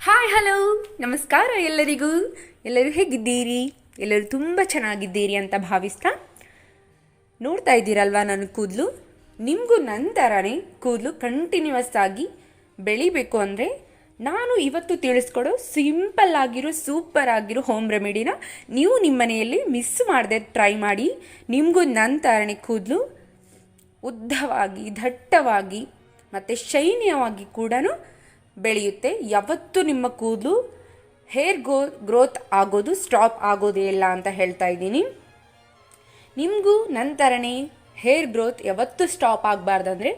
Hi hello ನಮಸ್ಕಾರ ಎಲ್ಲರಿಗೂ. ಎಲ್ಲರೂ ಹೇಗಿದ್ದೀರಿ? ಎಲ್ಲರೂ ತುಂಬ ಚೆನ್ನಾಗಿದ್ದೀರಿ ಅಂತ ಭಾವಿಸ್ತಾ ನೋಡ್ತಾ ಇದ್ದೀರಲ್ವಾ ನನ್ನ ಕೂದಲು. ನಿಮಗೂ ನನ್ನ ಥರನೇ ಕೂದಲು ಕಂಟಿನ್ಯೂಸ್ ಆಗಿ ಬೆಳಿಬೇಕು ಅಂದರೆ ನಾನು ಇವತ್ತು ತಿಳಿಸ್ಕೊಡೋ ಸಿಂಪಲ್ ಆಗಿರೋ ಸೂಪರ್ ಆಗಿರೋ ಹೋಮ್ ರೆಮಿಡಿನ ನೀವು ನಿಮ್ಮ ಮನೆಯಲ್ಲಿ ಮಿಸ್ ಮಾಡದೆ ಟ್ರೈ ಮಾಡಿ. ನಿಮಗೂ ನನ್ನ ಥರನೇ ಕೂದಲು ಉದ್ದವಾಗಿ ದಟ್ಟವಾಗಿ ಮತ್ತು ಶೈನ್ಯವಾಗಿ ಕೂಡ ಬೆಳೆಯುತ್ತೆ. ಯಾವತ್ತೂ ನಿಮ್ಮ ಕೂದಲು ಹೇರ್ ಗ್ರೋತ್ ಆಗೋದು ಸ್ಟಾಪ್ ಆಗೋದೇ ಇಲ್ಲ ಅಂತ ಹೇಳ್ತಾ ಇದ್ದೀನಿ. ನಿಮಗೂ ನನ್ನ ಥರನೇ ಹೇರ್ ಗ್ರೋತ್ ಯಾವತ್ತೂ ಸ್ಟಾಪ್ ಆಗಬಾರ್ದಂದ್ರೆ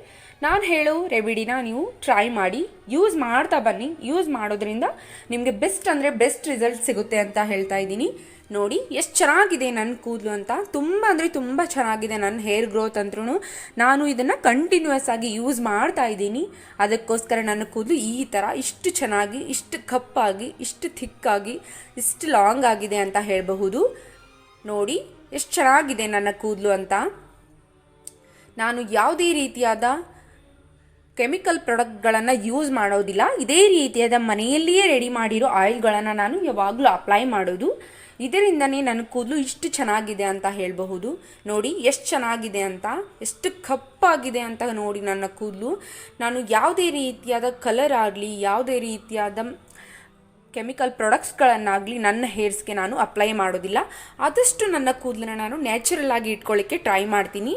ನಾನು ಹೇಳೋ ರೆಮಿಡಿನ ನೀವು ಟ್ರೈ ಮಾಡಿ, ಯೂಸ್ ಮಾಡ್ತಾ ಬನ್ನಿ. ಯೂಸ್ ಮಾಡೋದ್ರಿಂದ ನಿಮಗೆ ಬೆಸ್ಟ್ ಅಂದರೆ ಬೆಸ್ಟ್ ರಿಸಲ್ಟ್ ಸಿಗುತ್ತೆ ಅಂತ ಹೇಳ್ತಾ ಇದ್ದೀನಿ. ನೋಡಿ ಎಷ್ಟು ಚೆನ್ನಾಗಿದೆ ನನ್ನ ಕೂದಲು ಅಂತ. ತುಂಬ ಅಂದರೆ ತುಂಬ ಚೆನ್ನಾಗಿದೆ ನನ್ನ ಹೇರ್ ಗ್ರೋತ್ ಅಂದ್ರೂ. ನಾನು ಇದನ್ನು ಕಂಟಿನ್ಯೂಸ್ ಆಗಿ ಯೂಸ್ ಮಾಡ್ತಾ ಇದ್ದೀನಿ. ಅದಕ್ಕೋಸ್ಕರ ನನ್ನ ಕೂದಲು ಈ ಥರ ಇಷ್ಟು ಚೆನ್ನಾಗಿ, ಇಷ್ಟು ಕಪ್ಪಾಗಿ, ಇಷ್ಟು ಥಿಕ್ಕಾಗಿ, ಇಷ್ಟು ಲಾಂಗ್ ಆಗಿದೆ ಅಂತ ಹೇಳಬಹುದು. ನೋಡಿ ಎಷ್ಟು ಚೆನ್ನಾಗಿದೆ ನನ್ನ ಕೂದಲು ಅಂತ. ನಾನು ಯಾವುದೇ ರೀತಿಯಾದ ಕೆಮಿಕಲ್ ಪ್ರಾಡಕ್ಟ್ಗಳನ್ನು ಯೂಸ್ ಮಾಡೋದಿಲ್ಲ. ಇದೇ ರೀತಿಯಾದ ಮನೆಯಲ್ಲಿಯೇ ರೆಡಿ ಮಾಡಿರೋ ಆಯಿಲ್ಗಳನ್ನು ನಾನು ಯಾವಾಗಲೂ ಅಪ್ಲೈ ಮಾಡೋದು. ಇದರಿಂದನೇ ನನ್ನ ಕೂದಲು ಇಷ್ಟು ಚೆನ್ನಾಗಿದೆ ಅಂತ ಹೇಳಬಹುದು. ನೋಡಿ ಎಷ್ಟು ಚೆನ್ನಾಗಿದೆ ಅಂತ, ಎಷ್ಟು ಕಪ್ಪಾಗಿದೆ ಅಂತ ನೋಡಿ ನನ್ನ ಕೂದಲು. ನಾನು ಯಾವುದೇ ರೀತಿಯಾದ ಕಲರ್ ಆಗಲಿ, ಯಾವುದೇ ರೀತಿಯಾದ ಕೆಮಿಕಲ್ ಪ್ರಾಡಕ್ಟ್ಸ್ಗಳನ್ನಾಗಲಿ ನನ್ನ ಹೇರ್ಸ್ಗೆ ನಾನು ಅಪ್ಲೈ ಮಾಡೋದಿಲ್ಲ. ಆದಷ್ಟು ನನ್ನ ಕೂದಲನ್ನ ನಾನು ನ್ಯಾಚುರಲ್ ಆಗಿ ಇಟ್ಕೊಳ್ಳಿಕ್ಕೆ ಟ್ರೈ ಮಾಡ್ತೀನಿ.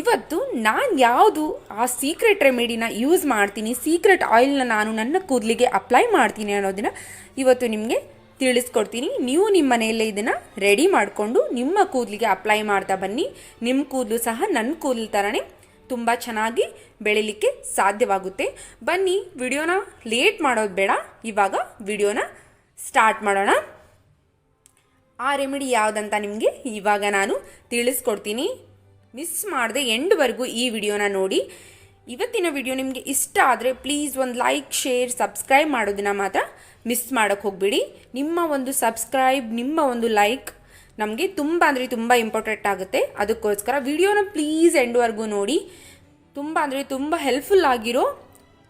ಇವತ್ತು ನಾನು ಯಾವುದು ಆ ಸೀಕ್ರೆಟ್ ರೆಮಿಡಿನ ಯೂಸ್ ಮಾಡ್ತೀನಿ, ಸೀಕ್ರೆಟ್ ಆಯಿಲ್ನ ನಾನು ನನ್ನ ಕೂದಲಿಗೆ ಅಪ್ಲೈ ಮಾಡ್ತೀನಿ ಅನ್ನೋದನ್ನು ಇವತ್ತು ನಿಮಗೆ ತಿಳಿಸ್ಕೊಡ್ತೀನಿ. ನೀವು ನಿಮ್ಮ ಮನೆಯಲ್ಲೇ ಇದನ್ನು ರೆಡಿ ಮಾಡಿಕೊಂಡು ನಿಮ್ಮ ಕೂದಲಿಗೆ ಅಪ್ಲೈ ಮಾಡ್ತಾ ಬನ್ನಿ. ನಿಮ್ಮ ಕೂದಲು ಸಹ ನನ್ನ ಕೂದಲು ಥರನೇ ತುಂಬ ಚೆನ್ನಾಗಿ ಬೆಳಿಲಿಕ್ಕೆ ಸಾಧ್ಯವಾಗುತ್ತೆ. ಬನ್ನಿ, ವಿಡಿಯೋನ ಲೇಟ್ ಮಾಡೋದು ಬೇಡ, ಇವಾಗ ವಿಡಿಯೋನ ಸ್ಟಾರ್ಟ್ ಮಾಡೋಣ. ಆ ರೆಮಿಡಿ ಯಾವುದಂತ ನಿಮಗೆ ಇವಾಗ ನಾನು ತಿಳಿಸ್ಕೊಡ್ತೀನಿ. ಮಿಸ್ ಮಾಡದೆ ಎಂಡ್ವರೆಗೂ ಈ ವಿಡಿಯೋನ ನೋಡಿ. ಇವತ್ತಿನ ವಿಡಿಯೋ ನಿಮಗೆ ಇಷ್ಟ ಆದರೆ ಪ್ಲೀಸ್ ಒಂದು ಲೈಕ್, ಶೇರ್, ಸಬ್ಸ್ಕ್ರೈಬ್ ಮಾಡೋದನ್ನ ಮಾತ್ರ ಮಿಸ್ ಮಾಡೋಕ್ಕೆ ಹೋಗಬೇಡಿ. ನಿಮ್ಮ ಒಂದು ಸಬ್ಸ್ಕ್ರೈಬ್, ನಿಮ್ಮ ಒಂದು ಲೈಕ್ ನಮಗೆ ತುಂಬ ಅಂದರೆ ತುಂಬ ಇಂಪಾರ್ಟೆಂಟ್ ಆಗುತ್ತೆ. ಅದಕ್ಕೋಸ್ಕರ ವಿಡಿಯೋನ ಪ್ಲೀಸ್ ಎಂಡ್ವರೆಗೂ ನೋಡಿ. ತುಂಬ ಅಂದರೆ ತುಂಬ ಹೆಲ್ಪ್ಫುಲ್ ಆಗಿರೋ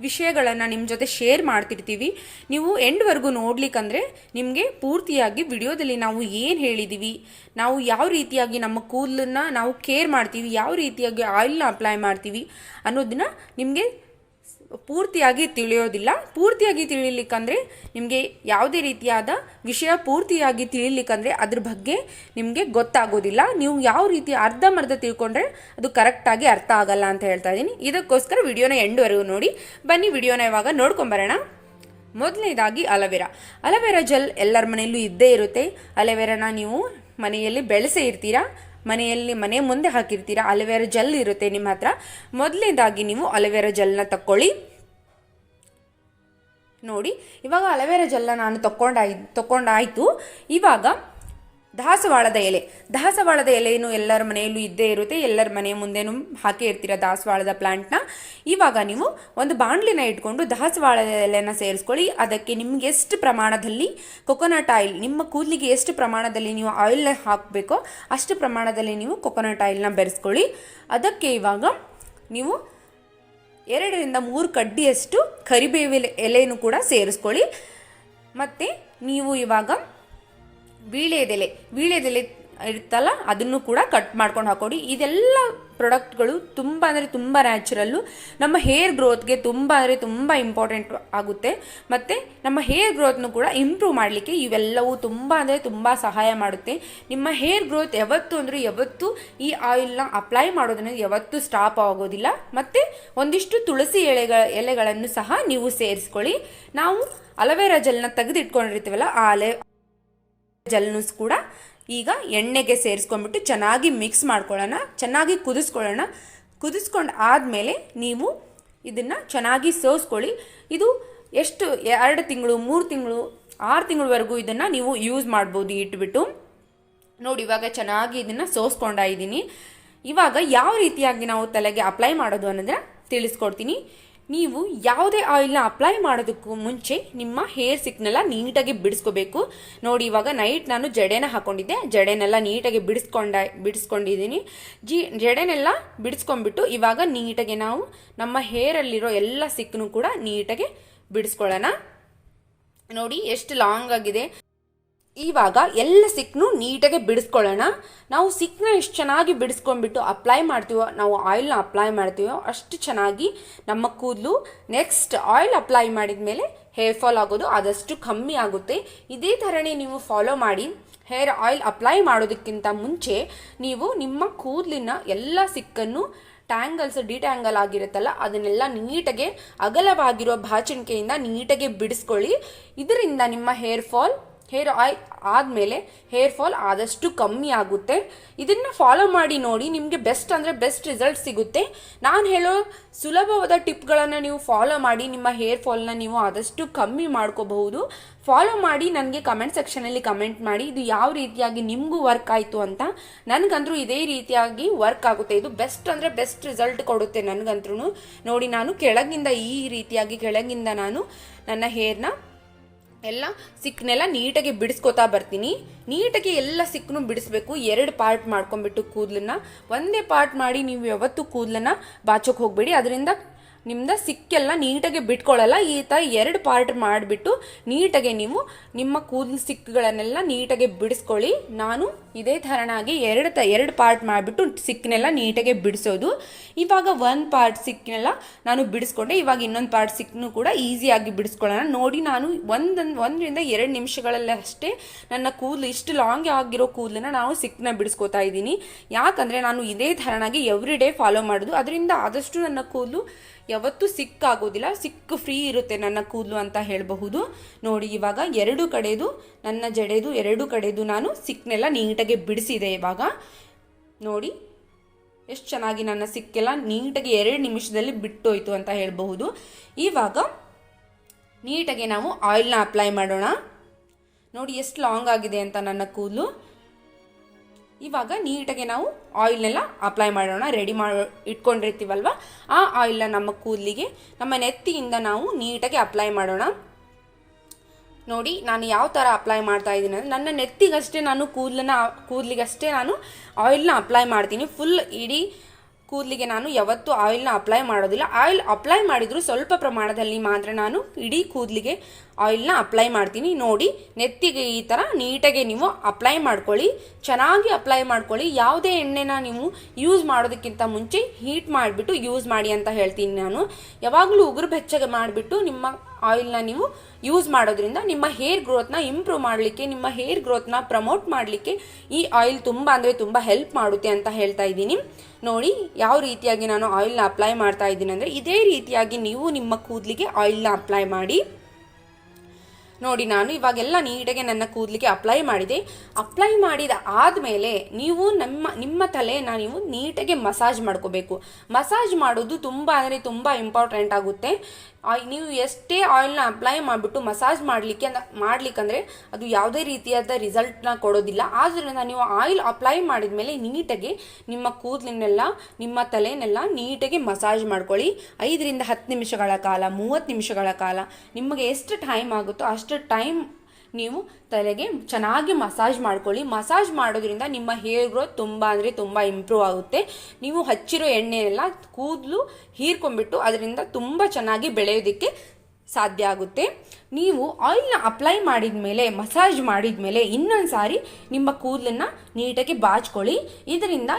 ವಿಷಯಗಳನ್ನು ನಿಮ್ಮ ಜೊತೆ ಶೇರ್ ಮಾಡ್ತಿರ್ತೀವಿ. ನೀವು ಎಂಡ್ವರೆಗೂ ನೋಡ್ಲಿಕ್ಕಂದರೆ ನಿಮಗೆ ಪೂರ್ತಿಯಾಗಿ ವಿಡಿಯೋದಲ್ಲಿ ನಾವು ಏನು ಹೇಳಿದ್ದೀವಿ, ನಾವು ಯಾವ ರೀತಿಯಾಗಿ ನಮ್ಮ ಕೂದಲನ್ನು ನಾವು ಕೇರ್ ಮಾಡ್ತೀವಿ, ಯಾವ ರೀತಿಯಾಗಿ ಆಯಿಲ್ನ ಅಪ್ಲೈ ಮಾಡ್ತೀವಿ ಅನ್ನೋದನ್ನ ನಿಮಗೆ ಪೂರ್ತಿಯಾಗಿ ತಿಳಿಯೋದಿಲ್ಲ. ಪೂರ್ತಿಯಾಗಿ ತಿಳಿಲಿಕ್ಕಂದರೆ ನಿಮಗೆ ಯಾವುದೇ ರೀತಿಯಾದ ವಿಷಯ ಪೂರ್ತಿಯಾಗಿ ತಿಳಿಲಿಕ್ಕಂದರೆ ಅದ್ರ ಬಗ್ಗೆ ನಿಮಗೆ ಗೊತ್ತಾಗೋದಿಲ್ಲ. ನೀವು ಯಾವ ರೀತಿ ಅರ್ಧಂಬರ್ಧ ತಿಳ್ಕೊಂಡ್ರೆ ಅದು ಕರೆಕ್ಟಾಗಿ ಅರ್ಥ ಆಗಲ್ಲ ಅಂತ ಹೇಳ್ತಾ ಇದ್ದೀನಿ. ಇದಕ್ಕೋಸ್ಕರ ವಿಡಿಯೋನ ಎಂಡ್ವರೆಗೂ ನೋಡಿ. ಬನ್ನಿ ವಿಡಿಯೋನ ಇವಾಗ ನೋಡ್ಕೊಂಬರೋಣ. ಮೊದಲನೇದಾಗಿ ಅಲೋವೆರಾ ಜೆಲ್ ಎಲ್ಲರ ಮನೆಯಲ್ಲೂ ಇದ್ದೇ ಇರುತ್ತೆ. ಅಲೋವೆರಾನ ನೀವು ಮನೆಯಲ್ಲಿ ಬೆಳೆಸೇ ಇರ್ತೀರಾ, ಮನೆ ಮುಂದೆ ಹಾಕಿರ್ತೀರಾ. ಅಲೋವೆರಾ ಜೆಲ್ ಇರುತ್ತೆ ನಿಮ್ಮ ಹತ್ರ. ಮೊದಲನೇದಾಗಿ ನೀವು ಅಲೋವೆರಾ ಜೆಲ್ನ ತಕ್ಕೊಳ್ಳಿ. ನೋಡಿ ಇವಾಗ ಅಲೋವೆರಾ ಜೆಲ್ನ ನಾನು ತಗೊಂಡಾಯಿತು. ಇವಾಗ ದಾಸವಾಳದ ಎಲೆಯನ್ನು ಎಲ್ಲರ ಮನೆಯಲ್ಲೂ ಇದ್ದೇ ಇರುತ್ತೆ. ಎಲ್ಲರ ಮನೆಯ ಮುಂದೆನೂ ಹಾಕಿ ಇರ್ತೀರ ದಾಸವಾಳದ ಪ್ಲಾಂಟ್ನ. ಇವಾಗ ನೀವು ಒಂದು ಬಾಣಲಿನ ಇಟ್ಕೊಂಡು ದಾಸವಾಳದ ಎಲೆನ ಸೇರಿಸ್ಕೊಳ್ಳಿ. ಅದಕ್ಕೆ ನಿಮ್ಗೆ ಎಷ್ಟು ಪ್ರಮಾಣದಲ್ಲಿ ಕೊಕೊನಟ್ ಆಯಿಲ್, ನಿಮ್ಮ ಕೂದಲಿಗೆ ಎಷ್ಟು ಪ್ರಮಾಣದಲ್ಲಿ ನೀವು ಆಯಿಲ್ನ ಹಾಕಬೇಕೋ ಅಷ್ಟು ಪ್ರಮಾಣದಲ್ಲಿ ನೀವು ಕೊಕೊನಟ್ ಆಯಿಲ್ನ ಬೆರೆಸ್ಕೊಳ್ಳಿ. ಅದಕ್ಕೆ ಇವಾಗ ನೀವು 2ರಿಂದ 3 ಕಡ್ಡಿಯಷ್ಟು ಕರಿಬೇವಿನ ಎಲೆಯನ್ನು ಕೂಡ ಸೇರಿಸ್ಕೊಳ್ಳಿ. ಮತ್ತು ನೀವು ಇವಾಗ ವೀಳ್ಯದೆಲೆ ಇರುತ್ತಲ್ಲ ಅದನ್ನು ಕೂಡ ಕಟ್ ಮಾಡ್ಕೊಂಡು ಹಾಕೊಳ್ಳಿ. ಇದೆಲ್ಲ ಪ್ರಾಡಕ್ಟ್ಗಳು ತುಂಬ ಅಂದರೆ ತುಂಬ ನ್ಯಾಚುರಲ್ಲು. ನಮ್ಮ ಹೇರ್ ಗ್ರೋತ್ಗೆ ತುಂಬ ಅಂದರೆ ತುಂಬ ಇಂಪಾರ್ಟೆಂಟ್ ಆಗುತ್ತೆ. ಮತ್ತು ನಮ್ಮ ಹೇರ್ ಗ್ರೋತ್ನು ಕೂಡ ಇಂಪ್ರೂವ್ ಮಾಡಲಿಕ್ಕೆ ಇವೆಲ್ಲವೂ ತುಂಬ ಅಂದರೆ ತುಂಬ ಸಹಾಯ ಮಾಡುತ್ತೆ. ನಿಮ್ಮ ಹೇರ್ ಗ್ರೋತ್ ಯಾವತ್ತೂ ಈ ಆಯಿಲ್ನ ಅಪ್ಲೈ ಮಾಡೋದನ್ನ ಯಾವತ್ತೂ ಸ್ಟಾಪ್ ಆಗೋದಿಲ್ಲ. ಮತ್ತು ಒಂದಿಷ್ಟು ತುಳಸಿ ಎಲೆಗಳನ್ನು ಸಹ ನೀವು ಸೇರಿಸ್ಕೊಳ್ಳಿ. ನಾವು ಅಲೋವೆರಾ ಜೆಲ್ನ ತೆಗೆದಿಟ್ಕೊಂಡಿರ್ತೀವಲ್ಲ ಆ ಜೆಲ್ನು ಕೂಡ ಈಗ ಎಣ್ಣೆಗೆ ಸೇರಿಸ್ಕೊಂಡ್ಬಿಟ್ಟು ಚೆನ್ನಾಗಿ ಮಿಕ್ಸ್ ಮಾಡ್ಕೊಳ್ಳೋಣ, ಚೆನ್ನಾಗಿ ಕುದಿಸ್ಕೊಂಡು ಆದಮೇಲೆ ನೀವು ಇದನ್ನು ಚೆನ್ನಾಗಿ ಸೋಸ್ಕೊಳ್ಳಿ. ಇದು ಎಷ್ಟು 2 ತಿಂಗಳು, 3 ತಿಂಗಳು, 6 ತಿಂಗಳವರೆಗೂ ಇದನ್ನು ನೀವು ಯೂಸ್ ಮಾಡ್ಬೋದು ಇಟ್ಬಿಟ್ಟು. ನೋಡಿ ಇವಾಗ ಚೆನ್ನಾಗಿ ಇದನ್ನು ಸೋಸ್ಕೊಂಡಾಯಿದ್ದೀನಿ. ಇವಾಗ ಯಾವ ರೀತಿಯಾಗಿ ನಾವು ತಲೆಗೆ ಅಪ್ಲೈ ಮಾಡೋದು ಅನ್ನೋದನ್ನ ತಿಳಿಸ್ಕೊಡ್ತೀನಿ. ನೀವು ಯಾವುದೇ ಆಯಿಲ್ನ ಅಪ್ಲೈ ಮಾಡೋದಕ್ಕೂ ಮುಂಚೆ ನಿಮ್ಮ ಹೇರ್ ಸಿಕ್ನೆಲ್ಲ ನೀಟಾಗಿ ಬಿಡಿಸ್ಕೋಬೇಕು. ನೋಡಿ ಇವಾಗ ನೈಟ್ ನಾನು ಜಡೆನ ಹಾಕೊಂಡಿದ್ದೆ, ಜಡೆನೆಲ್ಲ ನೀಟಾಗಿ ಬಿಡಿಸ್ಕೊಂಡಿದ್ದೀನಿ. ಜಡೆನೆಲ್ಲ ಬಿಡಿಸ್ಕೊಂಡ್ಬಿಟ್ಟು ಇವಾಗ ನೀಟಾಗಿ ನಾವು ನಮ್ಮ ಹೇರಲ್ಲಿರೋ ಎಲ್ಲ ಸಿಕ್ಕನ್ನು ಕೂಡ ನೀಟಾಗಿ ಬಿಡಿಸ್ಕೊಳ್ಳೋಣ. ನೋಡಿ ಎಷ್ಟು ಲಾಂಗ್ ಆಗಿದೆ. ಇವಾಗ ಎಲ್ಲ ಸಿಕ್ಕನ್ನು ನೀಟಾಗಿ ಬಿಡಿಸ್ಕೊಳ್ಳೋಣ. ನಾವು ಸಿಕ್ಕನ್ನ ಎಷ್ಟು ಚೆನ್ನಾಗಿ ಬಿಡಿಸ್ಕೊಂಡ್ಬಿಟ್ಟು ಅಪ್ಲೈ ಮಾಡ್ತೀವೋ, ನಾವು ಆಯಿಲ್ನ ಅಪ್ಲೈ ಮಾಡ್ತೀವೋ ಅಷ್ಟು ಚೆನ್ನಾಗಿ ನಮ್ಮ ಕೂದಲು ನೆಕ್ಸ್ಟ್ ಆಯಿಲ್ ಅಪ್ಲೈ ಮಾಡಿದ ಮೇಲೆ ಹೇರ್ ಫಾಲ್ ಆಗೋದು ಆದಷ್ಟು ಕಮ್ಮಿ ಆಗುತ್ತೆ. ಇದೇ ಥರನೇ ನೀವು ಫಾಲೋ ಮಾಡಿ. ಹೇರ್ ಆಯಿಲ್ ಅಪ್ಲೈ ಮಾಡೋದಕ್ಕಿಂತ ಮುಂಚೆ ನೀವು ನಿಮ್ಮ ಕೂದಲಿನ ಎಲ್ಲ ಸಿಕ್ಕನ್ನು ಟ್ಯಾಂಗಲ್ಸ್ ಡಿಟ್ಯಾಂಗಲ್ ಆಗಿರುತ್ತಲ್ಲ ಅದನ್ನೆಲ್ಲ ನೀಟಾಗಿ ಅಗಲವಾಗಿರೋ ಬಾಚಣಿಕೆಯಿಂದ ನೀಟಾಗಿ ಬಿಡಿಸ್ಕೊಳ್ಳಿ. ಇದರಿಂದ ನಿಮ್ಮ ಹೇರ್ ಆಯಿಲ್ ಆದಮೇಲೆ ಹೇರ್ ಫಾಲ್ ಆದಷ್ಟು ಕಮ್ಮಿ ಆಗುತ್ತೆ. ಇದನ್ನು ಫಾಲೋ ಮಾಡಿ ನೋಡಿ, ನಿಮಗೆ ಬೆಸ್ಟ್ ಅಂದರೆ ಬೆಸ್ಟ್ ರಿಸಲ್ಟ್ ಸಿಗುತ್ತೆ. ನಾನು ಹೇಳೋ ಸುಲಭವಾದ ಟಿಪ್ಗಳನ್ನು ನೀವು ಫಾಲೋ ಮಾಡಿ ನಿಮ್ಮ ಹೇರ್ ಫಾಲ್ನ ನೀವು ಆದಷ್ಟು ಕಮ್ಮಿ ಮಾಡ್ಕೋಬಹುದು. ಫಾಲೋ ಮಾಡಿ ನನಗೆ ಕಮೆಂಟ್ ಸೆಕ್ಷನಲ್ಲಿ ಕಮೆಂಟ್ ಮಾಡಿ ಇದು ಯಾವ ರೀತಿಯಾಗಿ ನಿಮಗೂ ವರ್ಕ್ ಆಯಿತು ಅಂತ. ನನಗಂತೂ ಇದೇ ರೀತಿಯಾಗಿ ವರ್ಕ್ ಆಗುತ್ತೆ. ಇದು ಬೆಸ್ಟ್ ಅಂದರೆ ಬೆಸ್ಟ್ ರಿಸಲ್ಟ್ ಕೊಡುತ್ತೆ ನನಗಂತೂ. ನೋಡಿ, ನಾನು ಕೆಳಗಿಂದ ಈ ರೀತಿಯಾಗಿ ಕೆಳಗಿಂದ ನಾನು ನನ್ನ ಹೇರ್ನ ಎಲ್ಲ ಸಿಕ್ಕನೆಲ್ಲ ನೀಟಾಗಿ ಬಿಡಿಸ್ಕೋತಾ ಬರ್ತೀನಿ. ನೀಟಾಗಿ ಎಲ್ಲ ಸಿಕ್ಕನ್ನು ಬಿಡಿಸ್ಬೇಕು. 2 ಪಾರ್ಟ್ ಮಾಡ್ಕೊಂಡ್ಬಿಟ್ಟು ಕೂದಲನ್ನ ಒಂದೇ ಪಾರ್ಟ್ ಮಾಡಿ ನೀವು ಯಾವತ್ತೂ ಕೂದಲನ್ನ ಬಾಚೋಕೆ ಹೋಗಬೇಡಿ. ಅದರಿಂದ ನಿಮ್ದು ಸಿಕ್ಕೆಲ್ಲ ನೀಟಾಗಿ ಬಿಟ್ಕೊಳ್ಳಲ್ಲ. ಈ ಥರ 2 ಪಾರ್ಟ್ ಮಾಡಿಬಿಟ್ಟು ನೀಟಾಗಿ ನೀವು ನಿಮ್ಮ ಕೂದಲು ಸಿಕ್ಕುಗಳನ್ನೆಲ್ಲ ನೀಟಾಗಿ ಬಿಡಿಸ್ಕೊಳ್ಳಿ. ನಾನು ಇದೇ ಥರನಾಗಿ 2 ಪಾರ್ಟ್ ಮಾಡಿಬಿಟ್ಟು ಸಿಕ್ಕನೆಲ್ಲ ನೀಟಾಗಿ ಬಿಡಿಸೋದು. ಇವಾಗ 1 ಪಾರ್ಟ್ ಸಿಕ್ಕನೆಲ್ಲ ನಾನು ಬಿಡಿಸ್ಕೊಂಡೆ. ಇವಾಗ ಇನ್ನೊಂದು ಪಾರ್ಟ್ ಸಿಕ್ಕನ್ನು ಕೂಡ ಈಸಿಯಾಗಿ ಬಿಡಿಸ್ಕೊಳ್ಳೋಣ. ನೋಡಿ, ನಾನು 1 ರಿಂದ 2 ನಿಮಿಷಗಳಲ್ಲೇ ಅಷ್ಟೇ ನನ್ನ ಕೂದಲು ಇಷ್ಟು ಲಾಂಗ್ ಆಗಿರೋ ಕೂದಲನ್ನ ನಾವು ಸಿಕ್ಕನ್ನ ಬಿಡಿಸ್ಕೋತಾ ಇದ್ದೀನಿ. ಯಾಕಂದರೆ ನಾನು ಇದೇ ಥರನಾಗಿ ಎವ್ರಿ ಡೇ ಫಾಲೋ ಮಾಡೋದು. ಅದರಿಂದ ಆದಷ್ಟು ನನ್ನ ಕೂದಲು ಯಾವತ್ತೂ ಸಿಕ್ಕಾಗೋದಿಲ್ಲ, ಸಿಕ್ಕು ಫ್ರೀ ಇರುತ್ತೆ ನನ್ನ ಕೂದಲು ಅಂತ ಹೇಳಬಹುದು. ನೋಡಿ, ಇವಾಗ 2 ಕಡೆದು ನನ್ನ ಜಡೆದು 2 ಕಡೆದು ನಾನು ಸಿಕ್ಕನೆಲ್ಲ ನೀಟಾಗಿ ಬಿಡಿಸಿದೆ. ಇವಾಗ ನೋಡಿ ಎಷ್ಟು ಚೆನ್ನಾಗಿ ನನ್ನ ಸಿಕ್ಕೆಲ್ಲ ನೀಟಾಗಿ 2 ನಿಮಿಷದಲ್ಲಿ ಬಿಟ್ಟೋಯ್ತು ಅಂತ ಹೇಳಬಹುದು. ಇವಾಗ ನೀಟಾಗಿ ನಾವು ಆಯಿಲ್ನ ಅಪ್ಲೈ ಮಾಡೋಣ. ನೋಡಿ ಎಷ್ಟು ಲಾಂಗ್ ಆಗಿದೆ ಅಂತ ನನ್ನ ಕೂದಲು. ಇವಾಗ ನೀಟಾಗಿ ನಾವು ಆಯಿಲ್ನೆಲ್ಲ ಅಪ್ಲೈ ಮಾಡೋಣ. ರೆಡಿ ಮಾಡಿ ಇಟ್ಕೊಂಡಿರ್ತೀವಲ್ವ ಆ ಆಯಿಲ್ನ ನಮ್ಮ ಕೂದಲಿಗೆ ನಮ್ಮ ನೆತ್ತಿಯಿಂದ ನಾವು ನೀಟಾಗಿ ಅಪ್ಲೈ ಮಾಡೋಣ. ನೋಡಿ, ನಾನು ಯಾವ ಥರ ಅಪ್ಲೈ ಮಾಡ್ತಾ ಇದ್ದೀನಿ ಅಂದರೆ ನನ್ನ ನೆತ್ತಿಗಷ್ಟೇ ನಾನು ಕೂದಲಿಗಷ್ಟೇ ನಾನು ಆಯಿಲ್ನ ಅಪ್ಲೈ ಮಾಡ್ತೀನಿ. ಫುಲ್ ಇಡೀ ಕೂದಲಿಗೆ ನಾನು ಯಾವತ್ತೂ ಆಯಿಲ್ನ ಅಪ್ಲೈ ಮಾಡೋದಿಲ್ಲ. ಆಯಿಲ್ ಅಪ್ಲೈ ಮಾಡಿದರೂ ಸ್ವಲ್ಪ ಪ್ರಮಾಣದಲ್ಲಿ ಮಾತ್ರ ನಾನು ಇಡೀ ಕೂದಲಿಗೆ ಆಯಿಲ್ನ ಅಪ್ಲೈ ಮಾಡ್ತೀನಿ. ನೋಡಿ, ನೆತ್ತಿಗೆ ಈ ಥರ ನೀಟಾಗಿ ನೀವು ಅಪ್ಲೈ ಮಾಡ್ಕೊಳ್ಳಿ. ಚೆನ್ನಾಗಿ ಅಪ್ಲೈ ಮಾಡ್ಕೊಳ್ಳಿ. ಯಾವುದೇ ಎಣ್ಣೆನ ನೀವು ಯೂಸ್ ಮಾಡೋದಕ್ಕಿಂತ ಮುಂಚೆ ಹೀಟ್ ಮಾಡಿಬಿಟ್ಟು ಯೂಸ್ ಮಾಡಿ ಅಂತ ಹೇಳ್ತೀನಿ ನಾನು. ಯಾವಾಗಲೂ ಉಗುರು ಬೆಚ್ಚಗೆ ಮಾಡಿಬಿಟ್ಟು ನಿಮ್ಮ ಆಯಿಲ್ನ ನೀವು ಯೂಸ್ ಮಾಡೋದ್ರಿಂದ ನಿಮ್ಮ ಹೇರ್ ಗ್ರೋತ್ನ ಇಂಪ್ರೂವ್ ಮಾಡಲಿಕ್ಕೆ, ನಿಮ್ಮ ಹೇರ್ ಗ್ರೋತ್ನ ಪ್ರಮೋಟ್ ಮಾಡಲಿಕ್ಕೆ ಈ ಆಯಿಲ್ ತುಂಬ ಅಂದರೆ ತುಂಬ ಹೆಲ್ಪ್ ಮಾಡುತ್ತೆ ಅಂತ ಹೇಳ್ತಾ ಇದ್ದೀನಿ. ನೋಡಿ, ಯಾವ ರೀತಿಯಾಗಿ ನಾನು ಆಯಿಲ್ನ ಅಪ್ಲೈ ಮಾಡ್ತಾ ಇದ್ದೀನಿ ಅಂದರೆ ಇದೇ ರೀತಿಯಾಗಿ ನೀವು ನಿಮ್ಮ ಕೂದಲಿಗೆ ಆಯಿಲ್ನ ಅಪ್ಲೈ ಮಾಡಿ. ನೋಡಿ, ನಾನು ಇವಾಗೆಲ್ಲ ನೀಟಾಗಿ ನನ್ನ ಕೂದಲಿಗೆ ಅಪ್ಲೈ ಮಾಡಿದೆ. ಅಪ್ಲೈ ಮಾಡಿದ ಆದಮೇಲೆ ನೀವು ನಿಮ್ಮ ತಲೆನ ನೀವು ನೀಟಾಗಿ ಮಸಾಜ್ ಮಾಡ್ಕೋಬೇಕು. ಮಸಾಜ್ ಮಾಡೋದು ತುಂಬ ಅಂದರೆ ತುಂಬ ಇಂಪಾರ್ಟೆಂಟ್ ಆಗುತ್ತೆ. ನೀವು ಎಷ್ಟೇ ಆಯಿಲ್ನ ಅಪ್ಲೈ ಮಾಡಿಬಿಟ್ಟು ಮಸಾಜ್ ಮಾಡಲಿಕ್ಕಂದರೆ ಅದು ಯಾವುದೇ ರೀತಿಯಾದ ರಿಸಲ್ಟ್ನ ಕೊಡೋದಿಲ್ಲ. ಆದ್ದರಿಂದ ನೀವು ಆಯಿಲ್ ಅಪ್ಲೈ ಮಾಡಿದ ಮೇಲೆ ನೀಟಾಗಿ ನಿಮ್ಮ ಕೂದಲಿನೆಲ್ಲ ನಿಮ್ಮ ತಲೆನೆಲ್ಲ ನೀಟಾಗಿ ಮಸಾಜ್ ಮಾಡ್ಕೊಳ್ಳಿ. 5 ರಿಂದ 10 ನಿಮಿಷಗಳ ಕಾಲ, 30 ನಿಮಿಷಗಳ ಕಾಲ ನಿಮಗೆ ಎಷ್ಟು ಟೈಮ್ ಆಗುತ್ತೋ ಅಷ್ಟು ಟೈಮ್ ನೀವು ತಲೆಗೆ ಚೆನ್ನಾಗಿ ಮಸಾಜ್ ಮಾಡ್ಕೊಳ್ಳಿ. ಮಸಾಜ್ ಮಾಡೋದ್ರಿಂದ ನಿಮ್ಮ ಹೇರ್ ಗ್ರೋತ್ ತುಂಬ ಅಂದರೆ ತುಂಬ ಇಂಪ್ರೂವ್ ಆಗುತ್ತೆ. ನೀವು ಹಚ್ಚಿರೋ ಎಣ್ಣೆನೆಲ್ಲ ಕೂದಲು ಹೀರ್ಕೊಂಡ್ಬಿಟ್ಟು ಅದರಿಂದ ತುಂಬ ಚೆನ್ನಾಗಿ ಬೆಳೆಯೋದಕ್ಕೆ ಸಾಧ್ಯ ಆಗುತ್ತೆ. ನೀವು ಆಯಿಲ್ನ ಅಪ್ಲೈ ಮಾಡಿದ ಮೇಲೆ, ಮಸಾಜ್ ಮಾಡಿದ ಮೇಲೆ ಇನ್ನೊಂದು ಸಾರಿ ನಿಮ್ಮ ಕೂದಲನ್ನು ನೀಟಾಗಿ ಬಾಚ್ಕೊಳ್ಳಿ. ಇದರಿಂದ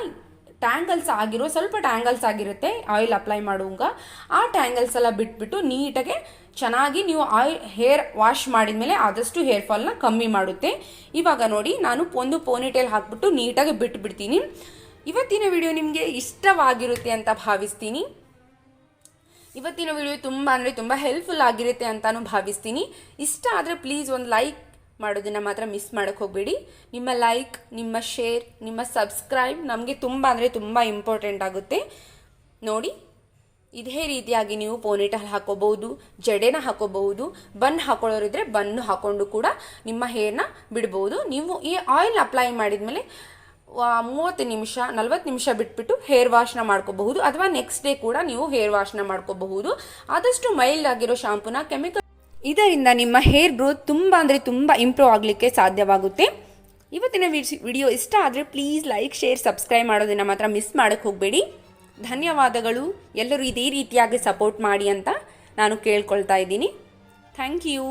ಸ್ವಲ್ಪ ಟ್ಯಾಂಗಲ್ಸ್ ಆಗಿರುತ್ತೆ ಆಯಿಲ್ ಅಪ್ಲೈ ಮಾಡುವಾಗ. ಆ ಟ್ಯಾಂಗಲ್ಸ್ ಎಲ್ಲ ಬಿಟ್ಬಿಟ್ಟು ನೀಟಾಗಿ ಚೆನ್ನಾಗಿ ನೀವು ಹೇರ್ ವಾಶ್ ಮಾಡಿದ ಮೇಲೆ ಆದಷ್ಟು ಹೇರ್ ಫಾಲ್ನ ಕಮ್ಮಿ ಮಾಡುತ್ತೆ. ಇವಾಗ ನೋಡಿ, ನಾನು ಒಂದು ಪೋನಿಟೇಲ್ ಹಾಕ್ಬಿಟ್ಟು ನೀಟಾಗಿ ಬಿಟ್ಬಿಡ್ತೀನಿ. ಇವತ್ತಿನ ವಿಡಿಯೋ ನಿಮಗೆ ಇಷ್ಟವಾಗಿರುತ್ತೆ ಅಂತ ಭಾವಿಸ್ತೀನಿ. ಇವತ್ತಿನ ವಿಡಿಯೋ ತುಂಬ ಅಂದರೆ ತುಂಬ ಹೆಲ್ಪ್ಫುಲ್ ಆಗಿರುತ್ತೆ ಅಂತಲೂ ಭಾವಿಸ್ತೀನಿ. ಇಷ್ಟ ಆದರೆ ಪ್ಲೀಸ್ ಒಂದು ಲೈಕ್ ಮಾಡೋದನ್ನು ಮಾತ್ರ ಮಿಸ್ ಮಾಡೋಕ್ಕೆ ಹೋಗಬೇಡಿ. ನಿಮ್ಮ ಲೈಕ್, ನಿಮ್ಮ ಶೇರ್, ನಿಮ್ಮ ಸಬ್ಸ್ಕ್ರೈಬ್ ನಮಗೆ ತುಂಬ ಅಂದರೆ ತುಂಬ ಇಂಪಾರ್ಟೆಂಟ್ ಆಗುತ್ತೆ. ನೋಡಿ, ಇದೇ ರೀತಿಯಾಗಿ ನೀವು ಪೋನಿಟೇಲ್ ಹಾಕೋಬಹುದು, ಜಡೆನ ಹಾಕೋಬಹುದು, ಬನ್ ಹಾಕೊಳ್ಳೋರಿದ್ರೆ ಬನ್ನು ಹಾಕೊಂಡು ಕೂಡ ನಿಮ್ಮ ಹೇರ್ನ ಬಿಡ್ಬೋದು. ನೀವು ಈ ಆಯಿಲ್ ಅಪ್ಲೈ ಮಾಡಿದ ಮೇಲೆ 30 ನಿಮಿಷ 40 ನಿಮಿಷ ಬಿಟ್ಬಿಟ್ಟು ಹೇರ್ ವಾಶ್ನ ಮಾಡ್ಕೋಬಹುದು. ಅಥವಾ ನೆಕ್ಸ್ಟ್ ಡೇ ಕೂಡ ನೀವು ಹೇರ್ ವಾಶ್ನ ಮಾಡ್ಕೋಬಹುದು. ಆದಷ್ಟು ಮೈಲ್ಡ್ ಆಗಿರೋ ಶಾಂಪೂನ ಕೆಮಿಕಲ್, ಇದರಿಂದ ನಿಮ್ಮ ಹೇರ್ ಗ್ರೋತ್ ತುಂಬ ಅಂದರೆ ತುಂಬ ಇಂಪ್ರೂವ್ ಆಗಲಿಕ್ಕೆ ಸಾಧ್ಯವಾಗುತ್ತೆ. ಇವತ್ತಿನ ವಿಡಿಯೋ ಇಷ್ಟ ಆದರೆ ಪ್ಲೀಸ್ ಲೈಕ್, ಶೇರ್, ಸಬ್ಸ್ಕ್ರೈಬ್ ಮಾಡೋದನ್ನು ಮಾತ್ರ ಮಿಸ್ ಮಾಡೋಕ್ಕೆ ಹೋಗಬೇಡಿ. ಧನ್ಯವಾದಗಳು. ಎಲ್ಲರೂ ಇದೇ ರೀತಿಯಾಗಿ ಸಪೋರ್ಟ್ ಮಾಡಿ ಅಂತ ನಾನು ಕೇಳ್ಕೊಳ್ತಾ ಇದ್ದೀನಿ. Thank you.